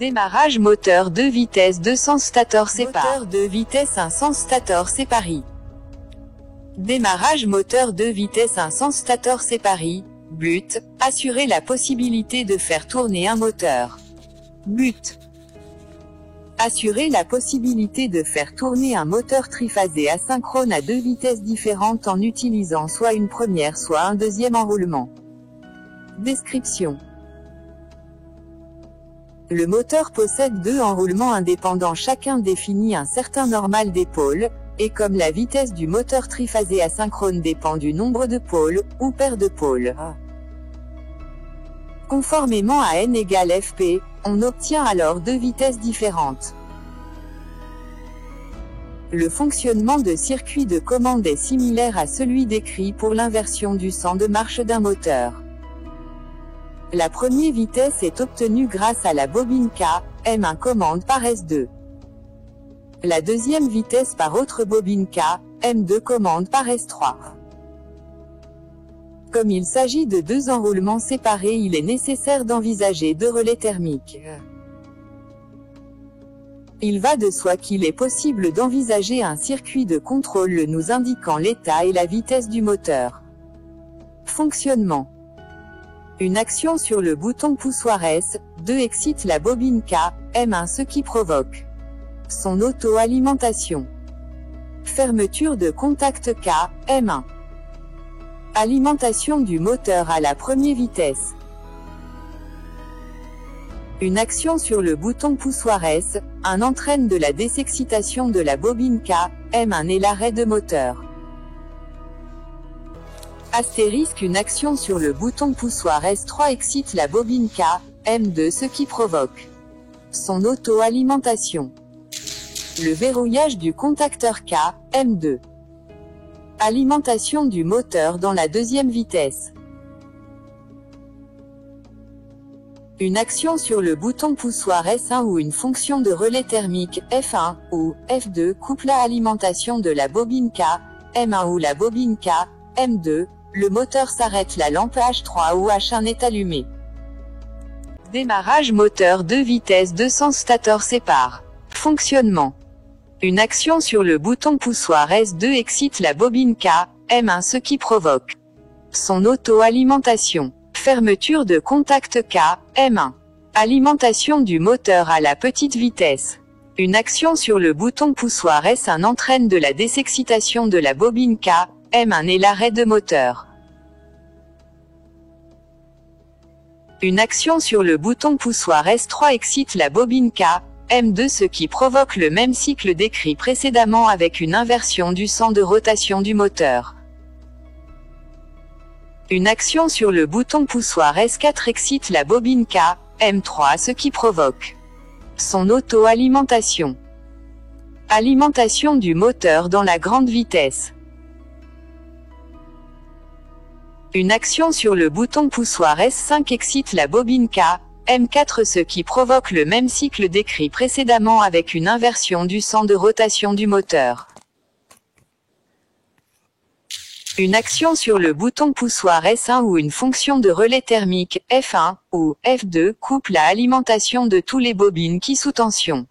Démarrage moteur 2 vitesses 200 stator sépare. Moteur 2 vitesses 100 stator séparé. Démarrage moteur 2 vitesses 100 stator séparé. But, assurer la possibilité de faire tourner un moteur. But. Assurer la possibilité de faire tourner un moteur triphasé asynchrone à 2 vitesses différentes en utilisant soit une première soit un deuxième enroulement. Description. Le moteur possède 2 enroulements indépendants, chacun définit un certain normal des pôles, et comme la vitesse du moteur triphasé asynchrone dépend du nombre de pôles, ou paire de pôles. Conformément à n égale fp, on obtient alors 2 vitesses différentes. Le fonctionnement de circuit de commande est similaire à celui décrit pour l'inversion du sens de marche d'un moteur. La première vitesse est obtenue grâce à la bobine K, M1 commande par S2. La deuxième vitesse par autre bobine K, M2 commande par S3. Comme il s'agit de 2 enroulements séparés, il est nécessaire d'envisager 2 relais thermiques. Il va de soi qu'il est possible d'envisager un circuit de contrôle nous indiquant l'état et la vitesse du moteur. Fonctionnement. Une action sur le bouton poussoir S2 excite la bobine K, M1 ce qui provoque son auto-alimentation. Fermeture de contact K, M1. Alimentation du moteur à la première vitesse. Une action sur le bouton poussoir S1 entraîne de la désexcitation de la bobine K, M1 et l'arrêt de moteur. Astérisque. Une action sur le bouton poussoir S3 excite la bobine K, M2 ce qui provoque son auto-alimentation. Le verrouillage du contacteur K, M2. Alimentation du moteur dans la deuxième vitesse. Une action sur le bouton poussoir S1 ou une fonction de relais thermique, F1, ou F2 coupe l'alimentation de la bobine K, M1 ou la bobine K, M2, le moteur s'arrête, la lampe H3 ou H1 est allumée. Démarrage moteur 2 vitesses 200 stator sépare. Fonctionnement. Une action sur le bouton poussoir S2 excite la bobine K, M1 ce qui provoque son auto-alimentation. Fermeture de contact K, M1. Alimentation du moteur à la petite vitesse. Une action sur le bouton poussoir S1 entraîne de la désexcitation de la bobine K, M1 et l'arrêt de moteur. Une action sur le bouton poussoir S3 excite la bobine K, M2 ce qui provoque le même cycle décrit précédemment avec une inversion du sens de rotation du moteur. Une action sur le bouton poussoir S4 excite la bobine K, M3 ce qui provoque son auto-alimentation. Alimentation du moteur dans la grande vitesse. Une action sur le bouton poussoir S5 excite la bobine K, M4 ce qui provoque le même cycle décrit précédemment avec une inversion du sens de rotation du moteur. Une action sur le bouton poussoir S1 ou une fonction de relais thermique, F1, ou F2 coupe l'alimentation de tous les bobines qui sous tension.